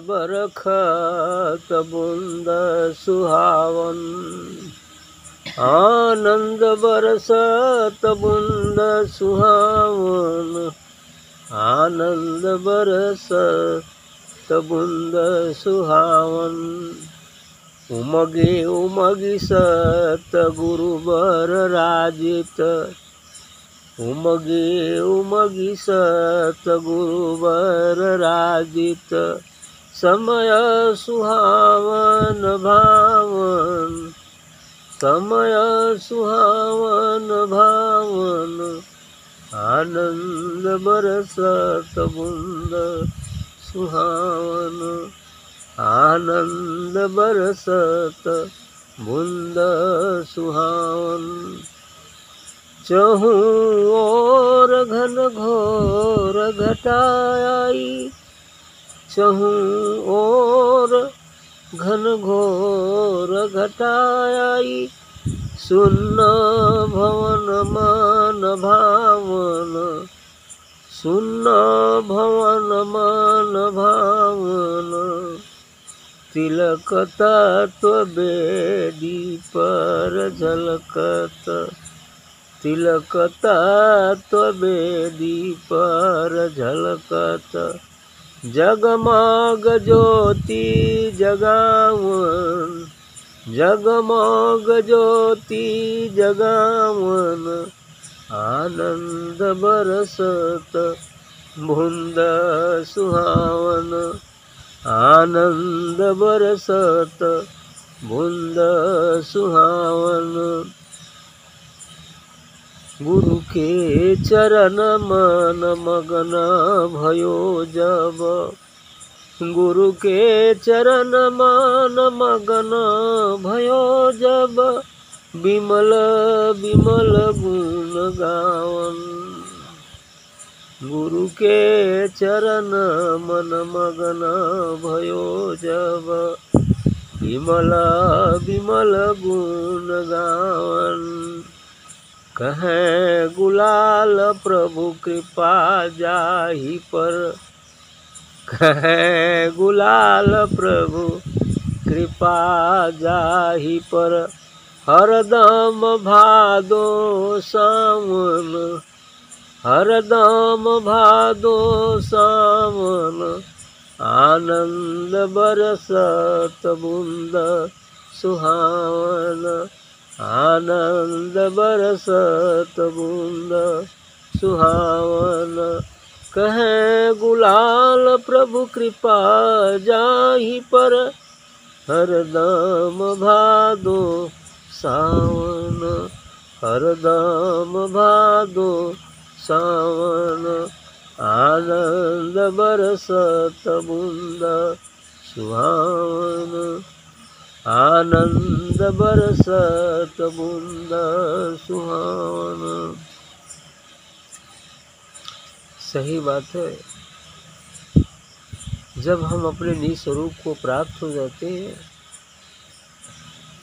बरखत बूंद सुहावन। आनंद बरसत बूंद सुहावन। आनंद बरसत बूंद सुहावन। उमगे उमगी सत गुरु बर राजित। उमगे उमगी सत गुरु बर राजित। समय सुहावन भावन। समय सुहावन भावन। आनंद बरसत बूंद सुहावन। आनंद बरसत बूंद सुहावन। चहु और घन घोर घटाई। चहु और घन घोर घटाई। सुन्न भवन मन भावन। सुन्न भवन मन भावन। तिलक तत्व बेदी पर झलकत। तिलक तत्व बेदी पर झलकत। जगमग ज्योति जगावन। जगमग ज्योति जगावन। आनंद बरसत बूंद सुहावन। आनंद बरसत बूंद सुहावन। गुरु के चरण मन मगन भयो जब। गुरु के चरण मन मगन भयो जब। बिमल बिमल गुण गावन। गुरु के चरण मन मगन भयो जब। बिमल बिमल गुण गावन। कहें गुलाल प्रभु कृपा जाहि पर। कहें गुलाल प्रभु कृपा जाहि पर। हरदम भादो सावन। हरदम भादो सावन। आनंद बरसत बूंद सुहावन। आनंद बरसत बूंद सुहावन। कहें गुलाल प्रभु कृपा जाहि पर। हरदम भादो सावन। हरदम भादो सावन। आनंद बरसत बूंद सुहावन। आनंद बरसत बूंद सुहावन। सही बात है। जब हम अपने निज स्वरूप को प्राप्त हो जाते हैं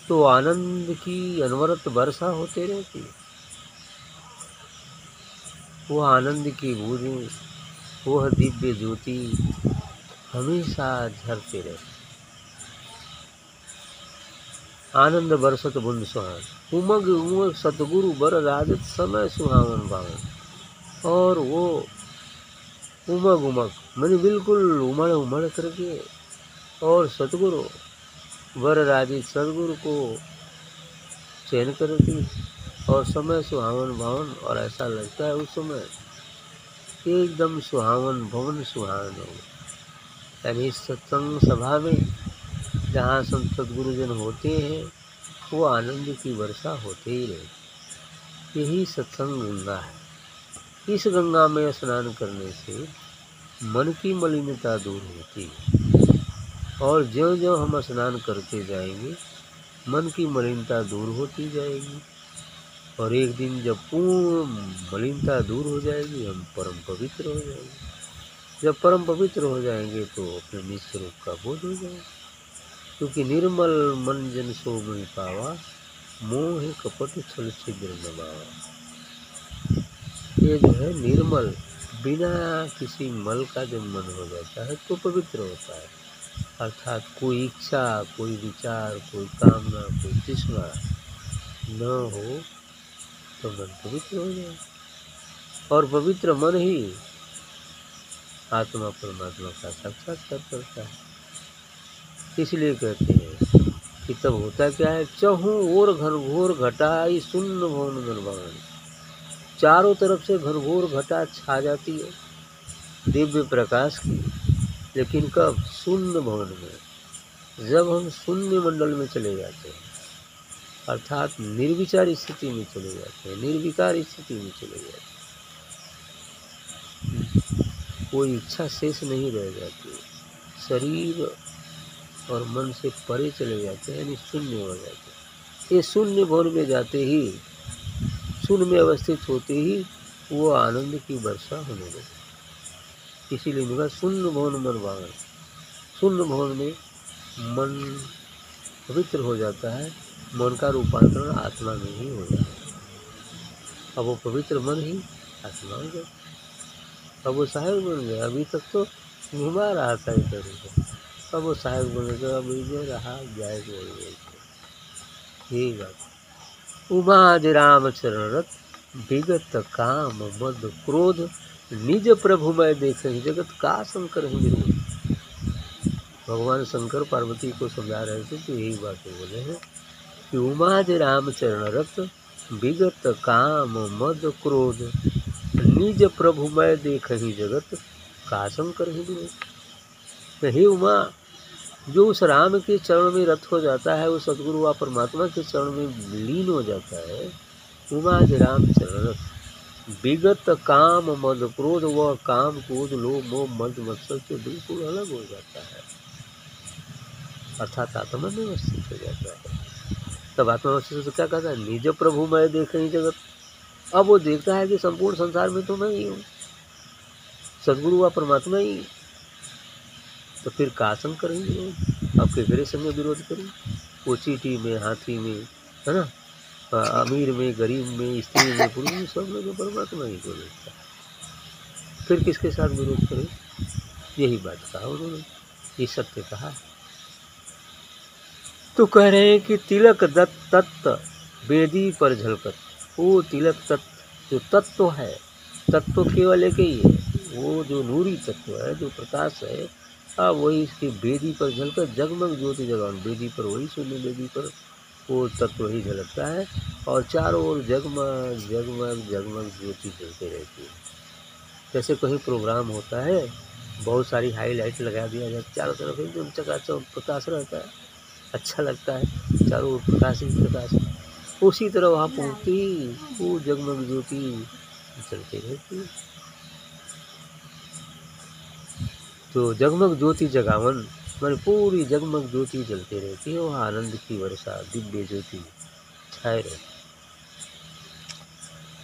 तो आनंद की अनवरत वर्षा होते रहती है। वह आनंद की बूंदें, वह दिव्य ज्योति हमेशा झरते रहती। आनंद बरसत बूंद सुहावन। उमग उमग सतगुरु बर राजत। समय सुहावन भावन। और वो उमग उमग मैंने बिल्कुल उमड़ उमड़ करके और सतगुरु वर राजित सदगुरु को चयन करती और समय सुहावन भावन। और ऐसा लगता है उस समय एकदम सुहावन भवन सुहावन हो। यानी सत्संग सभा में जहाँ संत सदगुरुजन होते हैं वो आनंद की वर्षा होते ही रहती। यही सत्संग गंगा है। इस गंगा में स्नान करने से मन की मलिनता दूर होती है। और ज्यों ज्यों हम स्नान करते जाएंगे मन की मलिनता दूर होती जाएगी। और एक दिन जब पूर्ण मलिनता दूर हो जाएगी हम परम पवित्र हो जाएंगे। जब परम पवित्र हो जाएंगे तो अपने निज स्वरूप का बोध हो जाएगा। क्योंकि निर्मल मन जन सो मोहि पावा। मोह कपट छल छिद्र न बावा। ये जो है निर्मल बिना किसी मल का जब मन हो जाता है तो पवित्र होता है। अर्थात कोई इच्छा, कोई विचार, कोई कामना, कोई तृष्णा न हो तो मन पवित्र हो जाए। और पवित्र मन ही आत्मा परमात्मा का साक्षात्कार करता है। इसलिए कहते हैं कि तब होता क्या है, चहु ओर घनघोर घटाई शून्य भवन निर्वाण। चारों तरफ से घनघोर घटा छा जाती है दिव्य प्रकाश की, लेकिन कब? शून्य भवन में। जब हम शून्य मंडल में चले जाते हैं, अर्थात निर्विचार स्थिति में चले जाते हैं, निर्विकार स्थिति में चले जाते हैं, कोई इच्छा शेष नहीं रह जाती, शरीर और मन से परे चले जाते हैं, यानी शून्य हो जाते हैं। ये शून्य भवन में जाते ही, शून्य में अवस्थित होते ही वो आनंद की वर्षा होने लगी। इसीलिए निकला शून्य भवन मन भावन। शून्य भवन में मन पवित्र हो जाता है, मन का रूपांतरण आत्मा में ही हो जाता है। अब वो पवित्र मन ही आत्मा हो जाता है। अब वो सहायक बन गया। अभी तक तो घुमा रहा था इधर उधर, अब वो सहायक बन गया। अब इधर रहा जाएगा यही बात। उमाज राम चरण रत विगत काम मद क्रोध निज प्रभु मैं देखे जगत का शंकर ही विरोध। भगवान शंकर पार्वती को समझा रहे थे तो यही बातें बोले हैं कि उमाज राम चरण रत विगत काम मद क्रोध निज प्रभु मैं देख ही जगत का शंकर ही विरोध। हे उमा, जो उस राम के चरण में रत हो जाता है, वो सदगुरु व परमात्मा के चरण में लीन हो जाता है। उमाज राम चरण रत विगत काम मद क्रोध, वह काम क्रोध लोभ मोह मद मत्सर से बिल्कुल अलग हो जाता है, अर्थात आत्मा में अवस्थित हो जाता है। तब आत्मा अवस्थित तो क्या कहता है, निज प्रभु मैं देख ही जगत। अब वो देखता है कि संपूर्ण संसार में तो मैं ही हूँ, सदगुरु व परमात्मा ही। तो फिर का शंकर ही विरोध, अब केकरे संग विरोध करूँ? वो चीटी में, हाथी में, है ना, अमीर में, गरीब में, स्त्री में, पुरुष में, सब में तो परमात्मा ही को देखता है। फिर किसके साथ विरोध करें? यही बात कहा उन्होंने, ये सत्य कहा। तो कह रहे हैं कि तिलक दत्त तत्व वेदी पर झलकत। वो तिलक तत्व जो तत्व है, तत्व केवल एक ही है, वो जो नूरी तत्व है, जो प्रकाश है, अब वही इसकी वेदी पर झलकर जगमग ज्योति जगवान। वेदी पर वही शून्य, वेदी पर वो तत्व ही झलकता है और चारों ओर जगमग जगमग जगमग ज्योति जलते रहती है। जैसे कहीं प्रोग्राम होता है, बहुत सारी हाईलाइट लगा दिया जाए, चारों तरफ एकदम चकाचौंध प्रकाश रहता है, अच्छा लगता है, चारों ओर प्रकाश ही प्रकाश। उसी तरह वहाँ पहुँचती वो जगमग ज्योति जलती रहती है। तो जगमग ज्योति जगावन माने पूरी जगमग ज्योति जलती रहती है, वहाँ आनंद की वर्षा, दिव्य ज्योति छाए रहती।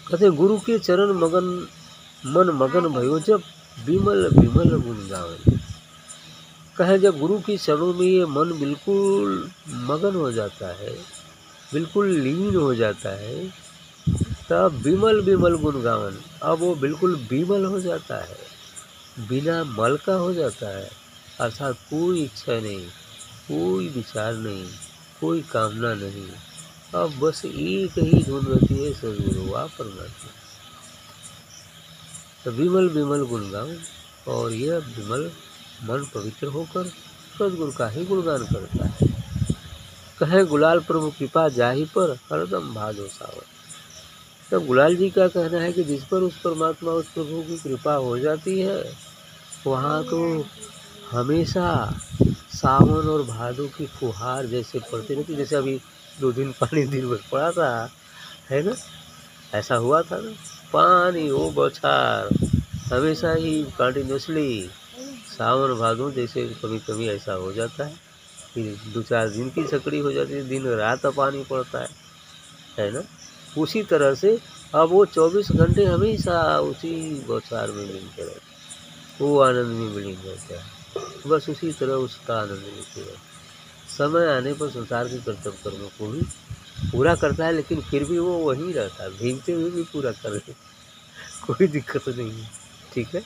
कहते गुरु के चरण मगन मन मगन भयो जब विमल विमल गुण गावन। कहे जब गुरु की चरणों में ये मन बिल्कुल मगन हो जाता है, बिल्कुल लीन हो जाता है, तब विमल विमल गुण गावन। अब वो बिल्कुल विमल हो जाता है, बिना मल का हो जाता है, अर्थात कोई इच्छा नहीं, कोई विचार नहीं, कोई कामना नहीं, अब बस एक ही धुन रहती है, सदगुरु व परमात्मा। तो विमल विमल गुण गावन, और यह विमल मन पवित्र होकर सदगुरु का ही गुणगान करता है। कहे गुलाल प्रभु कृपा जाहि पर हरदम भादो सावन। तो गुलाल जी का कहना है कि जिस पर उस परमात्मा, उस प्रभु की कृपा हो जाती है, वहाँ तो हमेशा सावन और भादों की फुहार जैसे पड़ती रहती। जैसे अभी 2 दिन पानी दिन भर पड़ा था, है ना, ऐसा हुआ था ना, पानी वो बौछार हमेशा ही कंटिन्यूसली। सावन भादों जैसे कभी कभी ऐसा हो जाता है, फिर 2-4 दिन की छकड़ी हो जाती है, दिन रात पानी पड़ता है ना। उसी तरह से अब वो 24 घंटे हमेशा उसी बौछार में मिलते रहते, वो आनंद में विलीन रहता है। बस उसी तरह उसका आनंद लेते रहते। समय आने पर संसार के कर्तव्य कर्मों को भी पूरा करता है, लेकिन फिर भी वो वहीं रहता है, भीगते हुए भी पूरा कर, कोई दिक्कत नहीं है। ठीक है।